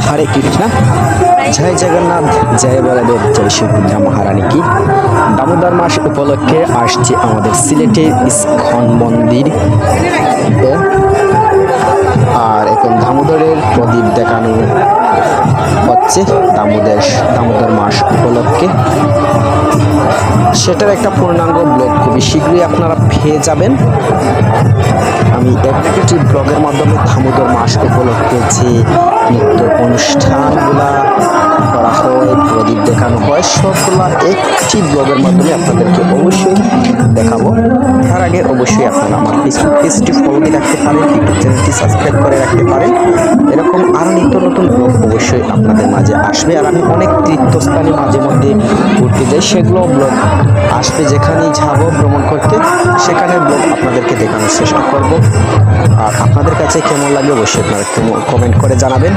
হরে কৃষ্ণ, জয় জগন্নাথ, জয় বলদেব, জয় সুভদ্রা মহারানী কি। দামোদর মাস উপলক্ষে আসছে আমাদের সিলেটের ইস্কন মন্দির। আর এখন দামোদরের প্রদীপ দেখানো হচ্ছে দামোদর মাস উপলক্ষে। সেটার একটা পূর্ণাঙ্গ ব্লগ খুবই শীঘ্রই আপনারা পেয়ে যাবেন। আমি একটি ব্লগের মাধ্যমে দামোদর মাস উপলক্ষে যে নৃত্য অনুষ্ঠানগুলা করা হয়, প্রদীপ দেখানো হয়, সবগুলা একটি ব্লগের মাধ্যমে আপনাদেরকে অবশ্যই দেখাবো। তার আগে অবশ্যই আপনারা আমার পেজটি ফলো দিয়ে রাখতে পারেন, ইউটিউব চ্যানেলটি সাবস্ক্রাইব করে রাখতে পারেন। এরকম আরও নিত্য নতুন ব্লগ অবশ্যই আপনাদের মাঝে আসবে। আর আমি অনেক তীর্থস্থানে মাঝে মধ্যে ঘুরতে যাই, সেগুলো ব্লগ আসবে। যেখানেই যাব ভ্রমণ করতে, সেখানের ব্লগ আপনাদেরকে দেখানোর চেষ্টা করব। আর আপনাদের কাছে কেমন লাগে অবশ্যই আপনারা কমেন্ট করে জানাবেন।